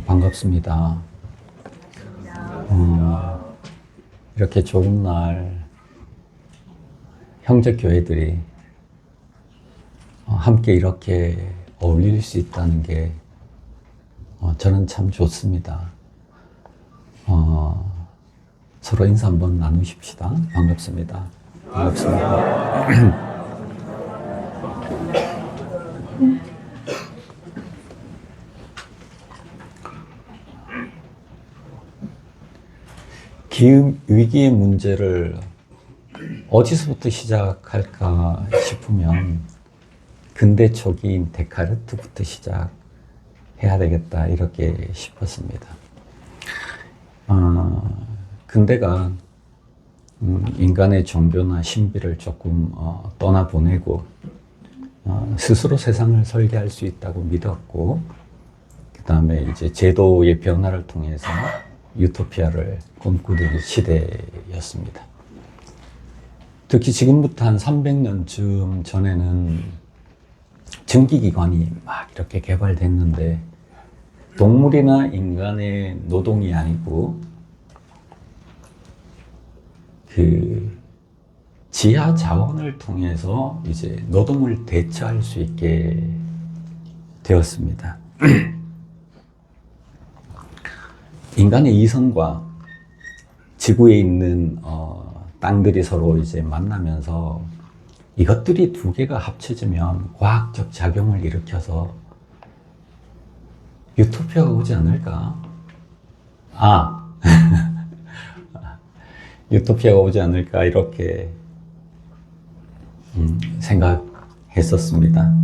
반갑습니다. 이렇게 좋은 날 형제 교회들이 함께 이렇게 어울릴 수 있다는 게 저는 참 좋습니다. 서로 인사 한번 나누십시다. 반갑습니다. 반갑습니다. 기후 위기의 문제를 어디서부터 시작할까 싶으면 근대 초기인 데카르트부터 시작해야 되겠다 이렇게 싶었습니다. 근대가 인간의 종교나 신비를 조금 떠나보내고 스스로 세상을 설계할 수 있다고 믿었고, 그 다음에 이제 제도의 변화를 통해서 유토피아를 꿈꾸던 시대였습니다. 특히 지금부터 한 300년쯤 전에는 전기기관이 막 이렇게 개발됐는데 동물이나 인간의 노동이 아니고 그 지하 자원을 통해서 이제 노동을 대처할 수 있게 되었습니다. 인간의 이성과 지구에 있는 땅들이 서로 이제 만나면서 이것들이 두 개가 합쳐지면 과학적 작용을 일으켜서 유토피아가 오지 않을까? 유토피아가 오지 않을까 이렇게 생각했었습니다.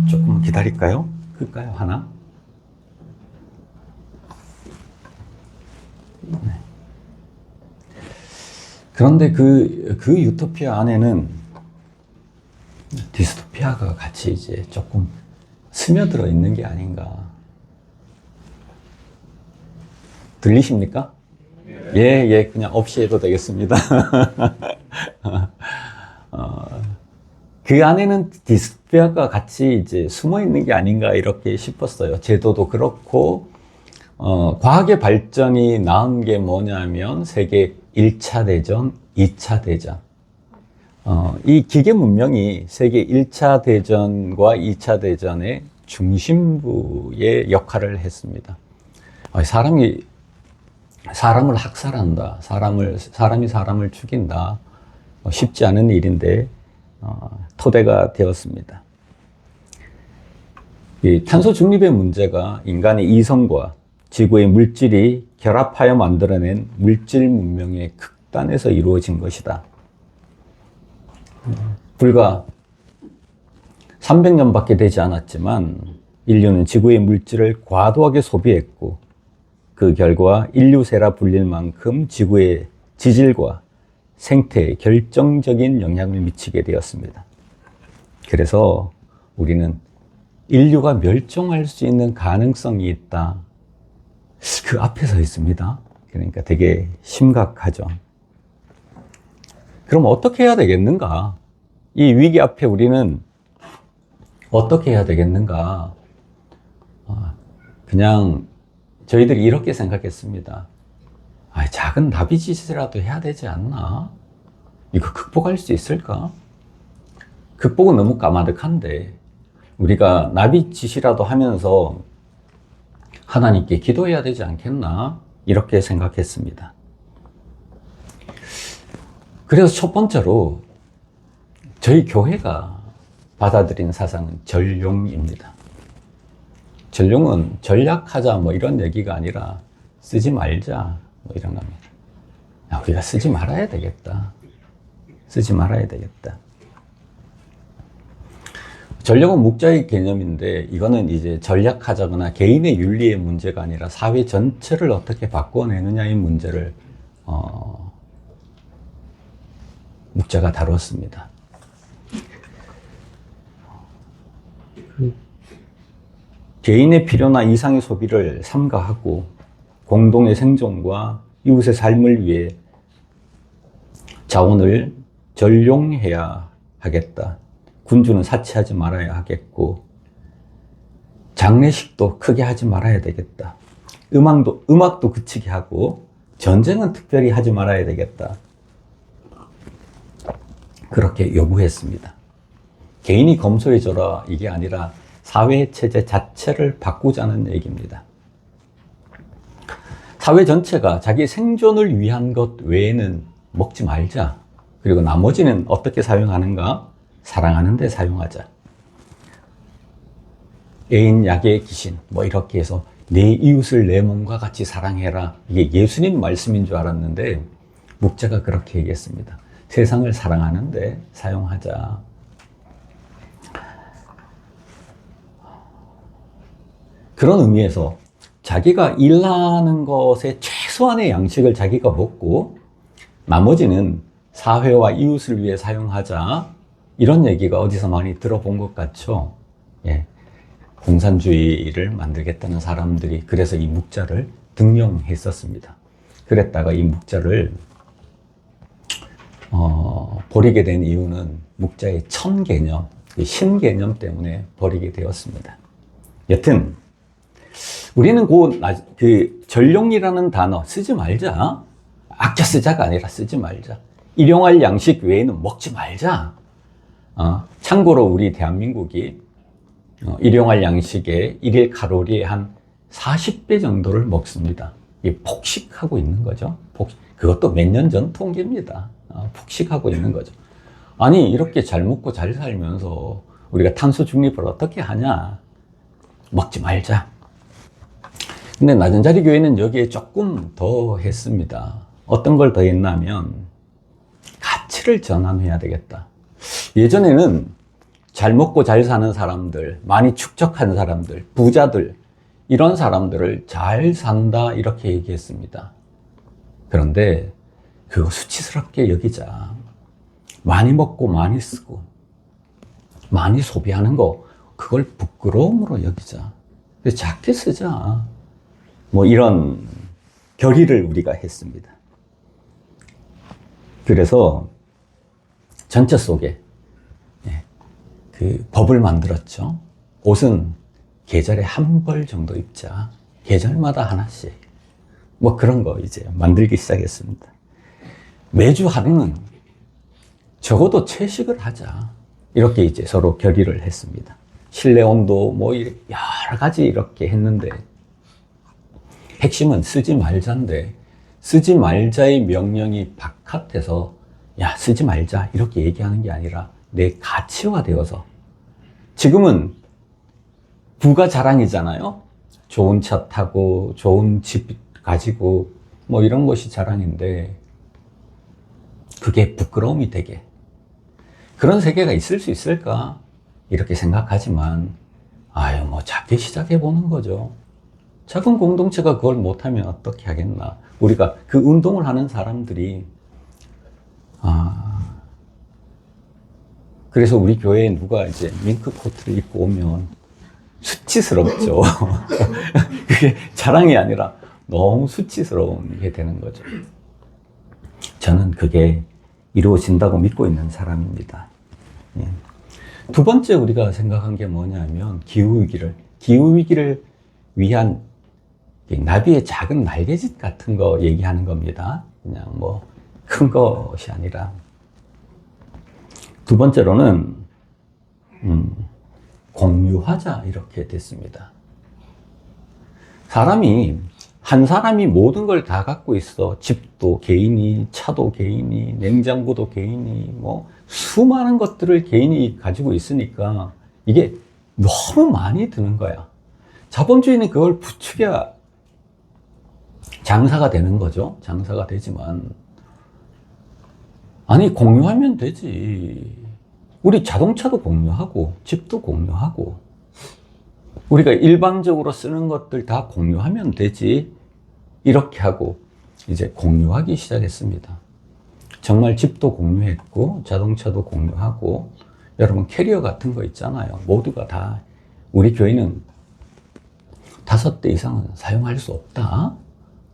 조금 기다릴까요? 끌까요? 하나? 네. 그런데 그 유토피아 안에는 디스토피아가 같이 이제 조금 스며들어 있는 게 아닌가. 들리십니까? 예, 그냥 없이 해도 되겠습니다. 그 안에는 디스토피아가 같이 이제 숨어 있는 게 아닌가 이렇게 싶었어요. 제도도 그렇고, 과학의 발전이 낳은 게 뭐냐면 세계 1차 대전, 2차 대전. 이 기계 문명이 세계 1차 대전과 2차 대전의 중심부의 역할을 했습니다. 사람이 사람을 학살한다, 사람이 사람을 죽인다, 쉽지 않은 일인데 토대가 되었습니다. 이 탄소 중립의 문제가 인간의 이성과 지구의 물질이 결합하여 만들어낸 물질 문명의 극단에서 이루어진 것이다. 불과 300년밖에 되지 않았지만 인류는 지구의 물질을 과도하게 소비했고 그 결과 인류세라 불릴 만큼 지구의 지질과 생태에 결정적인 영향을 미치게 되었습니다. 그래서 우리는 인류가 멸종할 수 있는 가능성이 있다. 그 앞에 서 있습니다. 그러니까 되게 심각하죠. 그럼 어떻게 해야 되겠는가? 이 위기 앞에 우리는 어떻게 해야 되겠는가? 그냥 저희들이 이렇게 생각했습니다. 작은 나비짓이라도 해야 되지 않나? 이거 극복할 수 있을까? 극복은 너무 까마득한데 우리가 나비짓이라도 하면서 하나님께 기도해야 되지 않겠나? 이렇게 생각했습니다. 그래서 첫 번째로 저희 교회가 받아들인 사상은 전룡입니다. 전룡은 전략하자 뭐 이런 얘기가 아니라 쓰지 말자 뭐 이런 겁니다. 우리가 쓰지 말아야 되겠다. 쓰지 말아야 되겠다. 전략은 묵자의 개념인데 이거는 이제 전략하자거나 개인의 윤리의 문제가 아니라 사회 전체를 어떻게 바꿔내느냐의 문제를 묵자가 다뤘습니다. 개인의 필요나 이상의 소비를 삼가하고 공동의 생존과 이웃의 삶을 위해 자원을 전용해야 하겠다. 군주는 사치하지 말아야 하겠고, 장례식도 크게 하지 말아야 되겠다. 음악도 그치게 하고, 전쟁은 특별히 하지 말아야 되겠다. 그렇게 요구했습니다. 개인이 검소해져라 이게 아니라 사회 체제 자체를 바꾸자는 얘기입니다. 사회 전체가 자기 생존을 위한 것 외에는 먹지 말자. 그리고 나머지는 어떻게 사용하는가? 사랑하는 데 사용하자. 애인, 약의 귀신 뭐 이렇게 해서 내 이웃을 내 몸과 같이 사랑해라. 이게 예수님 말씀인 줄 알았는데 묵자가 그렇게 얘기했습니다. 세상을 사랑하는 데 사용하자. 그런 의미에서 자기가 일하는 것의 최소한의 양식을 자기가 먹고 나머지는 사회와 이웃을 위해 사용하자. 이런 얘기가 어디서 많이 들어본 것 같죠? 예. 공산주의를 만들겠다는 사람들이 그래서 이 묵자를 등용했었습니다. 그랬다가 이 묵자를 버리게 된 이유는 묵자의 천개념, 신개념 때문에 버리게 되었습니다. 여튼 우리는 그 전용이라는 단어 쓰지 말자. 아껴 쓰자가 아니라 쓰지 말자. 일용할 양식 외에는 먹지 말자. 참고로 우리 대한민국이 일용할 양식의 일일 칼로리의 한 40배 정도를 먹습니다. 폭식하고 있는 거죠. 그것도 몇 년 전 통계입니다. 폭식하고 있는 거죠. 아니 이렇게 잘 먹고 잘 살면서 우리가 탄소 중립을 어떻게 하냐. 먹지 말자. 근데 낮은자리 교회는 여기에 조금 더 했습니다. 어떤 걸 더 했냐면 가치를 전환해야 되겠다. 예전에는 잘 먹고 잘 사는 사람들, 많이 축적한 사람들, 부자들 이런 사람들을 잘 산다 이렇게 얘기했습니다. 그런데 그거 수치스럽게 여기자. 많이 먹고 많이 쓰고 많이 소비하는 거 그걸 부끄러움으로 여기자. 작게 쓰자. 뭐 이런 결의를 우리가 했습니다. 그래서 전체 속에 그 법을 만들었죠. 옷은 계절에 한 벌 정도 입자. 계절마다 하나씩. 뭐 그런 거 이제 만들기 시작했습니다. 매주 하루는 적어도 채식을 하자. 이렇게 이제 서로 결의를 했습니다. 실내 온도 뭐 여러 가지 이렇게 했는데 핵심은 쓰지 말자인데 쓰지 말자의 명령이 바깥에서 야 쓰지 말자 이렇게 얘기하는 게 아니라 내 가치화 되어서 지금은 부가 자랑이잖아요. 좋은 차 타고 좋은 집 가지고 뭐 이런 것이 자랑인데 그게 부끄러움이 되게 그런 세계가 있을 수 있을까 이렇게 생각하지만 아유 뭐 작게 시작해 보는 거죠. 작은 공동체가 그걸 못하면 어떻게 하겠나. 우리가 그 운동을 하는 사람들이 그래서 우리 교회에 누가 이제 밍크 코트를 입고 오면 수치스럽죠. 그게 자랑이 아니라 너무 수치스러운 게 되는 거죠. 저는 그게 이루어진다고 믿고 있는 사람입니다. 예. 두 번째 우리가 생각한 게 뭐냐면 기후위기를 위한 나비의 작은 날개짓 같은 거 얘기하는 겁니다. 그냥 뭐 큰 것이 아니라. 두 번째로는 공유하자 이렇게 됐습니다. 한 사람이 모든 걸 다 갖고 있어. 집도 개인이, 차도 개인이, 냉장고도 개인이, 뭐 수많은 것들을 개인이 가지고 있으니까 이게 너무 많이 드는 거야. 자본주의는 그걸 부추겨야 장사가 되는 거죠. 장사가 되지만 아니 공유하면 되지. 우리 자동차도 공유하고 집도 공유하고 우리가 일반적으로 쓰는 것들 다 공유하면 되지. 이렇게 하고 이제 공유하기 시작했습니다. 정말 집도 공유했고 자동차도 공유하고 여러분 캐리어 같은 거 있잖아요. 모두가 다 우리 교회는 5대 이상은 사용할 수 없다.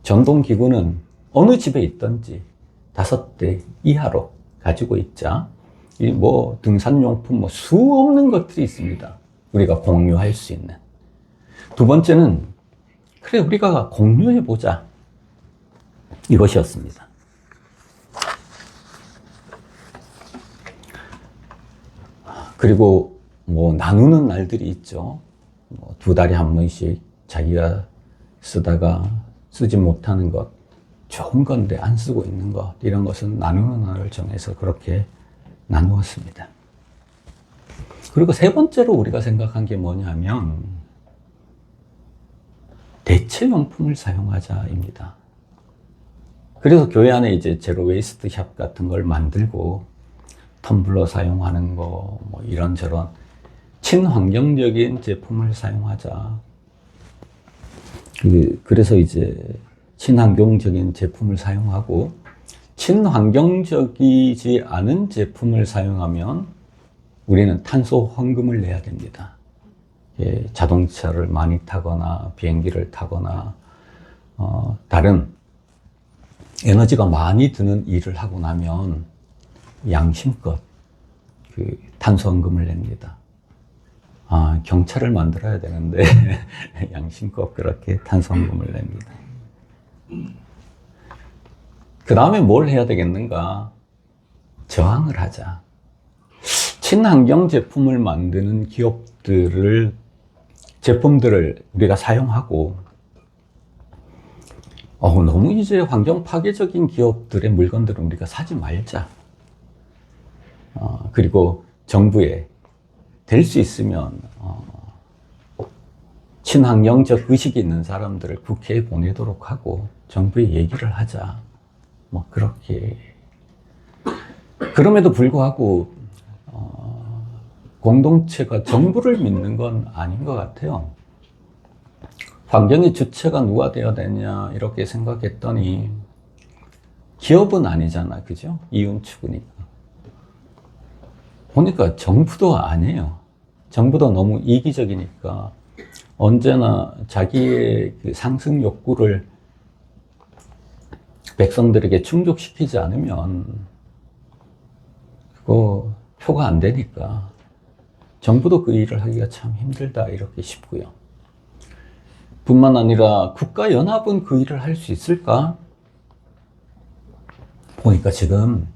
전동기구는 어느 집에 있든지 5대 이하로 가지고 있자. 이 뭐 등산용품 뭐 수 없는 것들이 있습니다. 우리가 공유할 수 있는. 두 번째는 그래 우리가 공유해 보자. 이것이었습니다. 그리고 뭐 나누는 날들이 있죠. 뭐 2달에 한 번씩 자기가 쓰다가 쓰지 못하는 것, 좋은 건데 안 쓰고 있는 것, 이런 것은 나누는 날을 정해서 그렇게 나누었습니다. 그리고 세 번째로 우리가 생각한 게 뭐냐면 대체용품을 사용하자입니다. 그래서 교회 안에 이제 제로 웨이스트 샵 같은 걸 만들고 텀블러 사용하는 거, 뭐 이런저런 친환경적인 제품을 사용하자. 그래서 이제 친환경적인 제품을 사용하고 친환경적이지 않은 제품을 사용하면 우리는 탄소 환급을 내야 됩니다. 예, 자동차를 많이 타거나 비행기를 타거나 다른 에너지가 많이 드는 일을 하고 나면 양심껏 그 탄소환급을 냅니다. 아, 경찰을 만들어야 되는데 양심껏 그렇게 탄소환급을 냅니다. 그 다음에 뭘 해야 되겠는가? 저항을 하자. 친환경 제품을 만드는 제품들을 우리가 사용하고 너무 이제 환경 파괴적인 기업들의 물건들은 우리가 사지 말자. 그리고 정부에 될 수 있으면 친환경적 의식이 있는 사람들을 국회에 보내도록 하고 정부에 얘기를 하자. 뭐 그렇게. 그럼에도 불구하고 공동체가 정부를 믿는 건 아닌 것 같아요. 환경의 주체가 누가 되어야 되냐 이렇게 생각했더니 기업은 아니잖아, 그죠? 이윤추구니까. 보니까 정부도 아니에요. 정부도 너무 이기적이니까 언제나 자기의 그 상승 욕구를 백성들에게 충족시키지 않으면 그거 표가 안 되니까 정부도 그 일을 하기가 참 힘들다 이렇게 싶고요. 뿐만 아니라 국가연합은 그 일을 할 수 있을까? 보니까 지금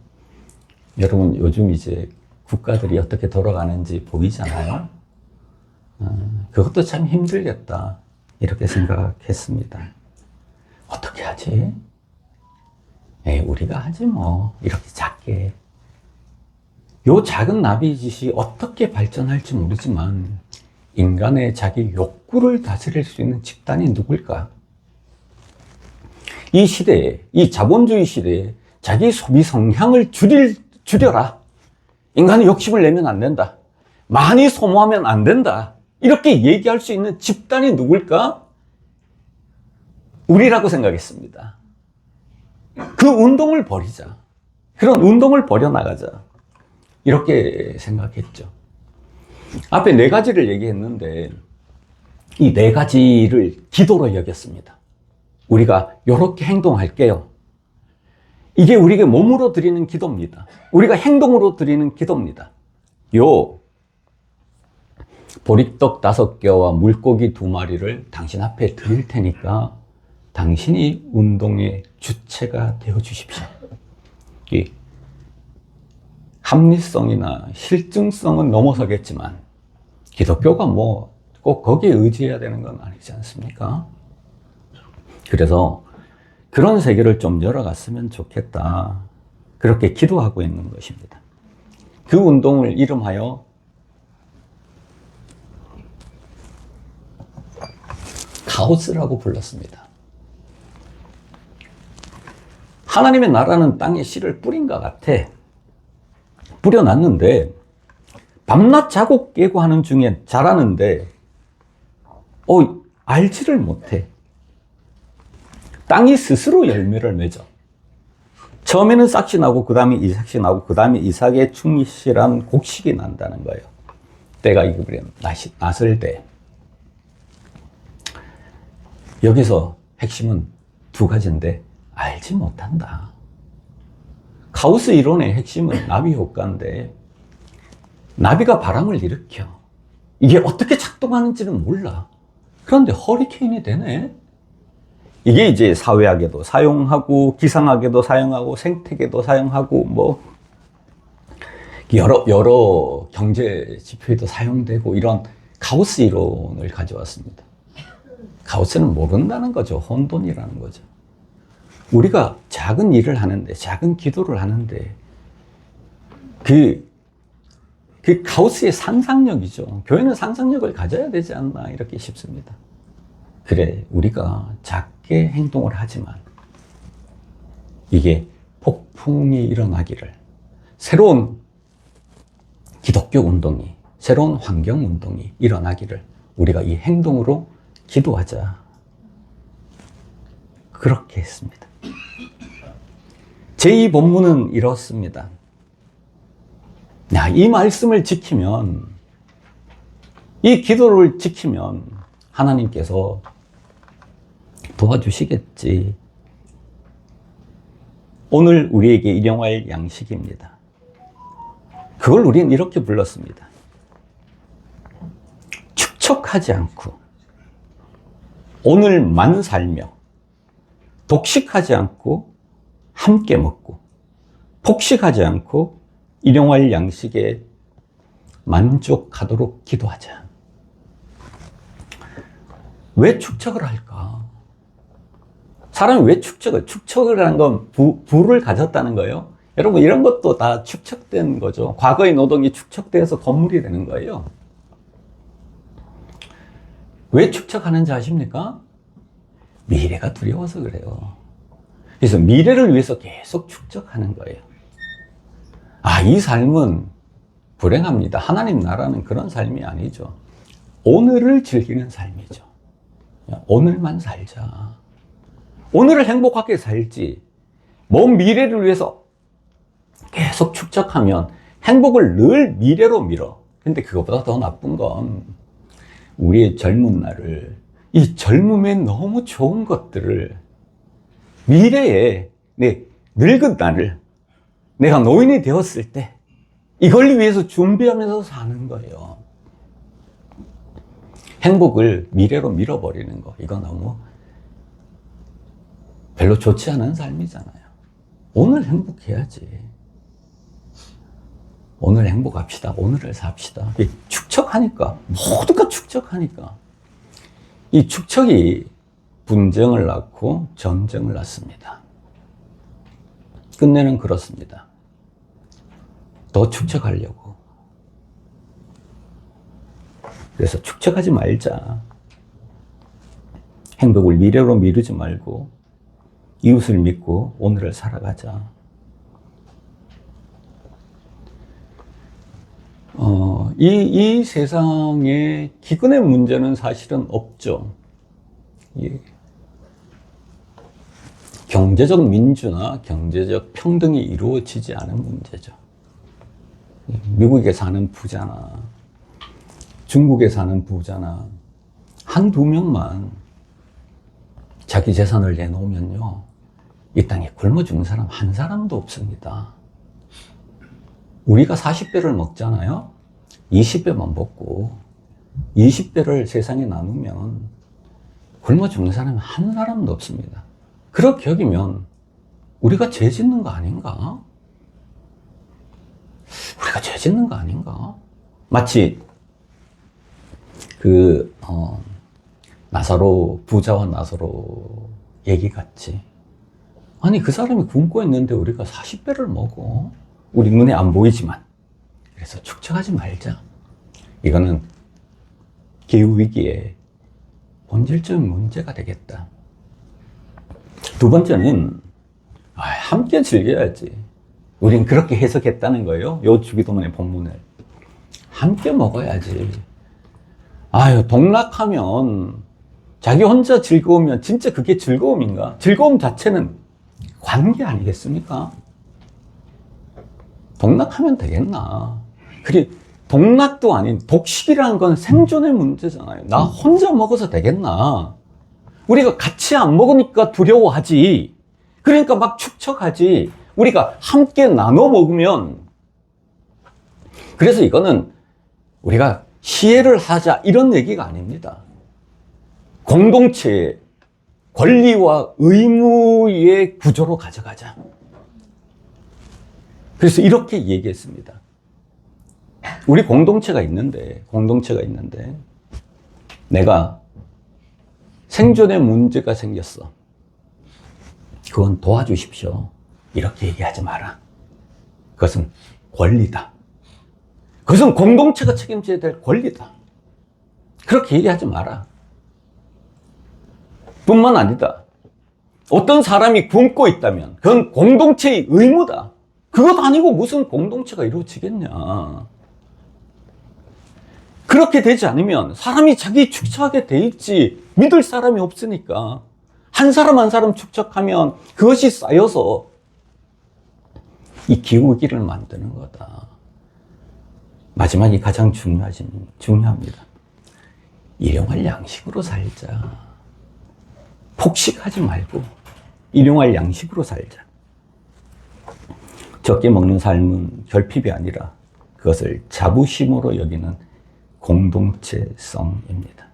여러분 요즘 이제 국가들이 어떻게 돌아가는지 보이잖아요. 그것도 참 힘들겠다 이렇게 생각했습니다. 어떻게 하지? 우리가 하지 뭐 이렇게 작게. 요 작은 나비짓이 어떻게 발전할지 모르지만 인간의 자기 욕구를 다스릴 수 있는 집단이 누굴까? 이 시대에, 이 자본주의 시대에 자기 소비 성향을 줄여라. 인간의 욕심을 내면 안 된다. 많이 소모하면 안 된다. 이렇게 얘기할 수 있는 집단이 누굴까? 우리라고 생각했습니다. 그 운동을 벌이자. 그런 운동을 벌여나가자. 이렇게 생각했죠. 앞에 4가지를 얘기했는데 이 4가지를 기도로 여겼습니다. 우리가 이렇게 행동할게요. 이게 우리에게 몸으로 드리는 기도입니다. 우리가 행동으로 드리는 기도입니다. 요 보리떡 5개와 물고기 2마리를 당신 앞에 드릴 테니까 당신이 운동의 주체가 되어 주십시오. 이 합리성이나 실증성은 넘어서겠지만 기독교가 뭐 꼭 거기에 의지해야 되는 건 아니지 않습니까? 그래서 그런 세계를 좀 열어갔으면 좋겠다. 그렇게 기도하고 있는 것입니다. 그 운동을 이름하여 카오스라고 불렀습니다. 하나님의 나라는 땅에 씨를 뿌린 것 같아. 뿌려놨는데 밤낮 자고 깨고 하는 중에 자라는데 알지를 못해. 땅이 스스로 열매를 맺어. 처음에는 싹이 나고 그 다음에 이삭이 나고 그 다음에 이삭의 충실한 곡식이 난다는 거예요. 때가 익으면 낫을 때. 여기서 핵심은 2가지인데 알지 못한다. 가우스 이론의 핵심은 나비 효과인데, 나비가 바람을 일으켜. 이게 어떻게 작동하는지는 몰라. 그런데 허리케인이 되네? 이게 이제 사회학에도 사용하고, 기상학에도 사용하고, 생태계도 사용하고, 뭐, 여러 경제 지표에도 사용되고, 이런 가우스 이론을 가져왔습니다. 가우스는 모른다는 거죠. 혼돈이라는 거죠. 우리가 작은 일을 하는데, 작은 기도를 하는데, 그 가우스의 상상력이죠. 교회는 상상력을 가져야 되지 않나, 이렇게 싶습니다. 그래, 우리가 작게 행동을 하지만, 이게 폭풍이 일어나기를, 새로운 기독교 운동이, 새로운 환경 운동이 일어나기를 우리가 이 행동으로 기도하자. 그렇게 했습니다. 제2 본문은 이렇습니다. 이 말씀을 지키면, 이 기도를 지키면 하나님께서 도와주시겠지. 오늘 우리에게 일용할 양식입니다. 그걸 우리는 이렇게 불렀습니다. 축척하지 않고 오늘만 살며 독식하지 않고 함께 먹고 폭식하지 않고 일용할 양식에 만족하도록 기도하자. 왜 축척을 할까? 사람이 왜 축척을 하는 건 부를 가졌다는 거예요. 여러분, 이런 것도 다 축척된 거죠. 과거의 노동이 축척돼서 건물이 되는 거예요. 왜 축척하는지 아십니까? 미래가 두려워서 그래요. 그래서 미래를 위해서 계속 축적하는 거예요. 이 삶은 불행합니다. 하나님 나라는 그런 삶이 아니죠. 오늘을 즐기는 삶이죠. 오늘만 살자. 오늘을 행복하게 살지. 먼 미래를 위해서 계속 축적하면 행복을 늘 미래로 밀어. 근데 그것보다 더 나쁜 건 우리의 젊은 날을, 이 젊음에 너무 좋은 것들을 미래에 내 늙은 날을, 내가 노인이 되었을 때 이걸 위해서 준비하면서 사는 거예요. 행복을 미래로 밀어버리는 거, 이거 너무 별로 좋지 않은 삶이잖아요. 오늘 행복해야지. 오늘 행복합시다. 오늘을 삽시다. 축척하니까, 모두가 축척하니까 이 축척이 분쟁을 낳고 전쟁을 낳습니다. 끝내는 그렇습니다. 더 축척하려고. 그래서 축척하지 말자. 행복을 미래로 미루지 말고 이웃을 믿고 오늘을 살아가자. 이 세상에 기근의 문제는 사실은 없죠. 예. 경제적 민주나 경제적 평등이 이루어지지 않은 문제죠. 미국에 사는 부자나 중국에 사는 부자나 한두 명만 자기 재산을 내놓으면요, 이 땅에 굶어 죽는 사람 한 사람도 없습니다. 우리가 40배를 먹잖아요. 20배만 먹고 20배를 세상에 나누면 굶어 죽는 사람이 한 사람도 없습니다. 그렇게 여기면 우리가 죄 짓는 거 아닌가? 우리가 죄 짓는 거 아닌가? 마치 나사로, 부자와 나사로 얘기 같지. 아니, 그 사람이 굶고 있는데 우리가 40배를 먹어. 우리 눈에 안 보이지만. 그래서 축척하지 말자. 이거는 기후위기의 본질적인 문제가 되겠다. 두 번째는 함께 즐겨야지. 우린 그렇게 해석했다는 거예요. 요 주기도문의 본문을. 함께 먹어야지. 동락하면, 자기 혼자 즐거우면 진짜 그게 즐거움인가? 즐거움 자체는 관계 아니겠습니까? 동락하면 되겠나? 그리고 동락도 아닌 독식이라는 건 생존의 문제잖아요. 나 혼자 먹어서 되겠나? 우리가 같이 안 먹으니까 두려워하지. 그러니까 막 축척하지. 우리가 함께 나눠 먹으면, 그래서 이거는 우리가 시혜를 하자 이런 얘기가 아닙니다. 공동체의 권리와 의무의 구조로 가져가자. 그래서 이렇게 얘기했습니다. 우리 공동체가 있는데 내가 생존에 문제가 생겼어. 그건 도와주십시오. 이렇게 얘기하지 마라. 그것은 권리다. 그것은 공동체가 책임져야 될 권리다. 그렇게 얘기하지 마라. 뿐만 아니다. 어떤 사람이 굶고 있다면 그건 공동체의 의무다. 그것 아니고 무슨 공동체가 이루어지겠냐. 그렇게 되지 않으면 사람이 자기 축적하게 돼 있지 믿을 사람이 없으니까 한 사람 한 사람 축적하면 그것이 쌓여서 이 기우기를 만드는 거다. 마지막이 가장 중요합니다. 일용할 양식으로 살자. 폭식하지 말고 일용할 양식으로 살자. 적게 먹는 삶은 결핍이 아니라 그것을 자부심으로 여기는 공동체성입니다.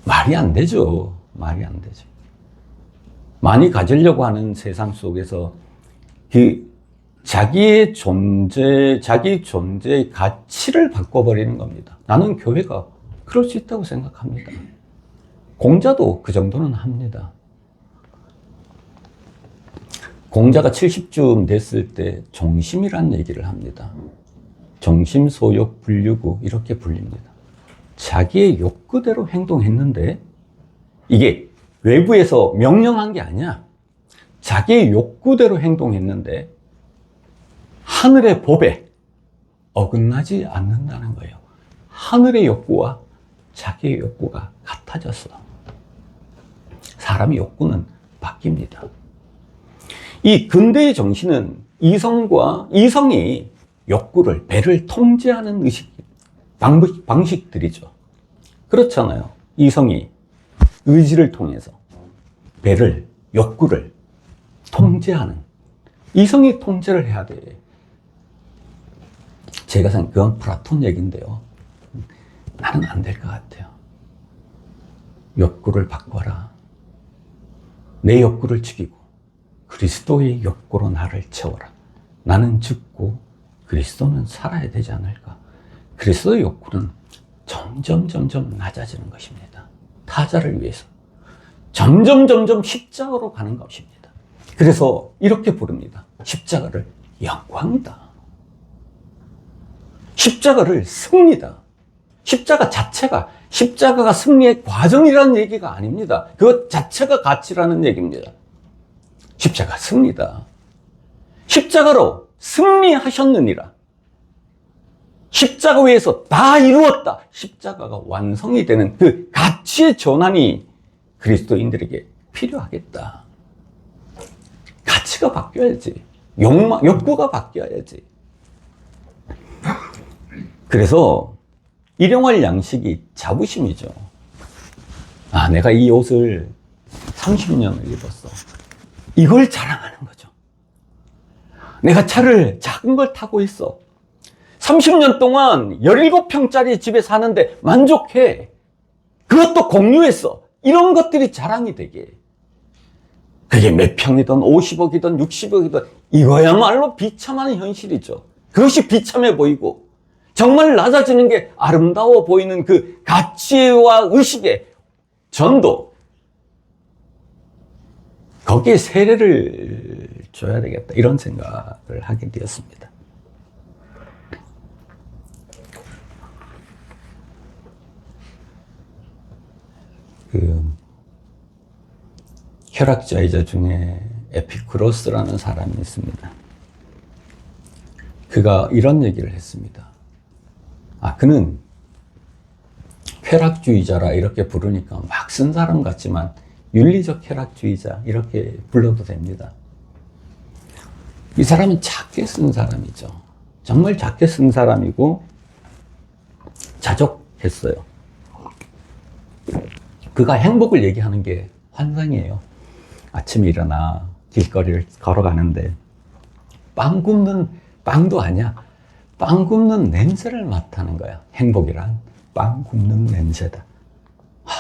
말이 안 되죠. 말이 안 되죠. 많이 가지려고 하는 세상 속에서 자기 존재의 가치를 바꿔버리는 겁니다. 나는 교회가 그럴 수 있다고 생각합니다. 공자도 그 정도는 합니다. 공자가 70쯤 됐을 때 종심이라는 얘기를 합니다. 정심, 소욕, 불유구 이렇게 불립니다. 자기의 욕구대로 행동했는데 이게 외부에서 명령한 게 아니야. 자기의 욕구대로 행동했는데 하늘의 법에 어긋나지 않는다는 거예요. 하늘의 욕구와 자기의 욕구가 같아졌어. 사람의 욕구는 바뀝니다. 이 근대의 정신은 이성이 욕구를, 배를 통제하는 방식들이죠. 그렇잖아요. 이성이 의지를 통해서 배를, 욕구를 통제하는, 이성이 통제를 해야 돼. 제가 생각한 그건 플라톤 얘기인데요. 나는 안 될 것 같아요. 욕구를 바꿔라. 내 욕구를 죽이고 그리스도의 욕구로 나를 채워라. 나는 죽고 그리스도는 살아야 되지 않을까. 그리스도의 욕구는 점점 낮아지는 것입니다. 타자를 위해서 점점 십자가로 가는 것입니다. 그래서 이렇게 부릅니다. 십자가를 영광이다. 십자가를 승리다. 십자가가 승리의 과정이라는 얘기가 아닙니다. 그것 자체가 가치라는 얘기입니다. 십자가 승리다. 십자가로 승리하셨느니라. 십자가 위에서 다 이루었다. 십자가가 완성이 되는 그 가치의 전환이 그리스도인들에게 필요하겠다. 가치가 바뀌어야지. 욕구가 바뀌어야지. 그래서 일용할 양식이 자부심이죠. 아, 내가 이 옷을 30년을 입었어. 이걸 자랑하는 거죠. 내가 차를 작은 걸 타고 있어. 30년 동안 17평짜리 집에 사는데 만족해. 그것도 공유했어. 이런 것들이 자랑이 되게. 그게 몇 평이든 50억이든 60억이든 이거야말로 비참한 현실이죠. 그것이 비참해 보이고 정말 낮아지는 게 아름다워 보이는 그 가치와 의식의 전도, 거기에 세례를 줘야 되겠다 이런 생각을 하게 되었습니다. 혈학자이자 중에 에피쿠로스라는 사람이 있습니다. 그가 이런 얘기를 했습니다. 그는 쾌락주의자라 이렇게 부르니까 막 쓴 사람 같지만 윤리적 쾌락주의자 이렇게 불러도 됩니다. 이 사람은 작게 쓴 사람이죠. 정말 작게 쓴 사람이고 자족했어요. 그가 행복을 얘기하는 게 환상이에요. 아침에 일어나 길거리를 걸어가는데 빵도 아니야. 빵 굽는 냄새를 맡다는 거야. 행복이란 빵 굽는 냄새다.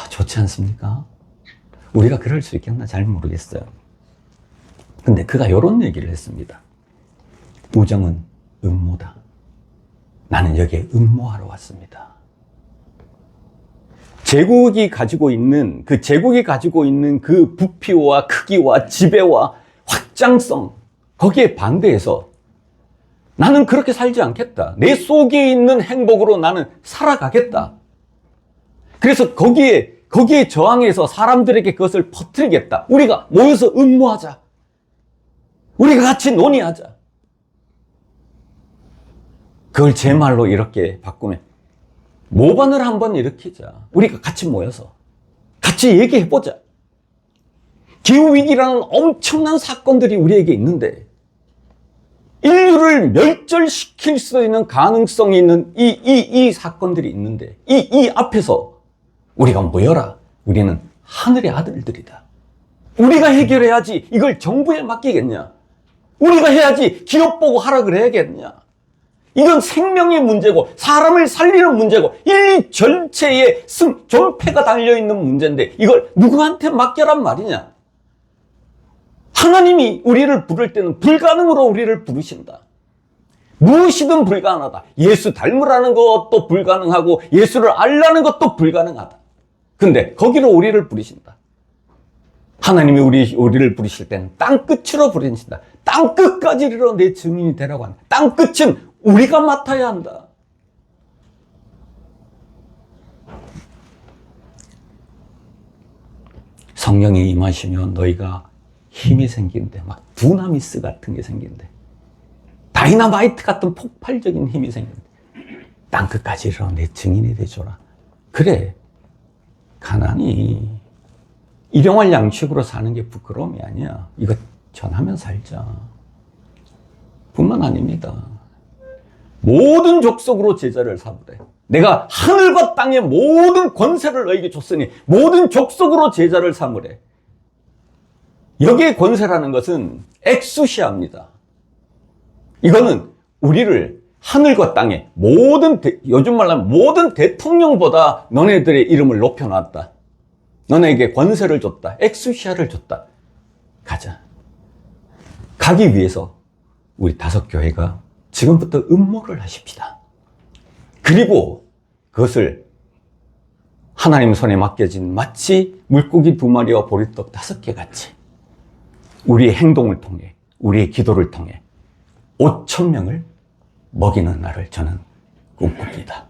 좋지 않습니까? 우리가 그럴 수 있겠나 잘 모르겠어요. 근데 그가 이런 얘기를 했습니다. 우정은 음모다. 나는 여기에 음모하러 왔습니다. 제국이 가지고 있는 그 부피와 크기와 지배와 확장성, 거기에 반대해서 나는 그렇게 살지 않겠다. 내 속에 있는 행복으로 나는 살아가겠다. 그래서 거기에 저항해서 사람들에게 그것을 퍼뜨리겠다. 우리가 모여서 음모하자. 우리가 같이 논의하자. 그걸 제 말로 이렇게 바꾸면 모반을 한번 일으키자. 우리가 같이 모여서 같이 얘기해보자. 기후위기라는 엄청난 사건들이 우리에게 있는데 인류를 멸절시킬 수 있는 가능성이 있는 이 사건들이 있는데 이 앞에서 우리가 모여라. 우리는 하늘의 아들들이다. 우리가 해결해야지 이걸 정부에 맡기겠냐? 우리가 해야지 기업 보고 하라 그래야겠냐? 이건 생명의 문제고 사람을 살리는 문제고 인류 전체의 존폐가 달려있는 문제인데 이걸 누구한테 맡겨란 말이냐? 하나님이 우리를 부를 때는 불가능으로 우리를 부르신다. 무엇이든 불가능하다. 예수 닮으라는 것도 불가능하고 예수를 알라는 것도 불가능하다. 근데 거기로 우리를 부르신다. 하나님이 우리를 부르실 때는 땅끝으로 부르신다. 땅끝까지 이르러 내 증인이 되라고 한다. 땅끝은 우리가 맡아야 한다. 성령이 임하시면 너희가 힘이 생긴대. 막 두나미스 같은 게 생긴대. 다이너마이트 같은 폭발적인 힘이 생긴대. 땅끝까지 이르러 내 증인이 되줘라. 그래. 가난이 일용할 양식으로 사는 게 부끄러움이 아니야. 이거 전하면 살자. 뿐만 아닙니다. 모든 족속으로 제자를 삼으래. 내가 하늘과 땅의 모든 권세를 너에게 줬으니 모든 족속으로 제자를 삼으래. 여기에 권세라는 것은 엑수시아입니다. 이거는 우리를 하늘과 땅의 요즘 말로 하면 모든 대통령보다 너네들의 이름을 높여놨다. 너네에게 권세를 줬다. 엑수시아를 줬다. 가자. 가기 위해서 우리 5교회가 지금부터 음모를 하십시다. 그리고 그것을 하나님 손에 맡겨진 마치 물고기 2마리와 보리떡 5개 같이 우리의 행동을 통해 우리의 기도를 통해 5,000명을 먹이는 날을 저는 꿈꿉니다.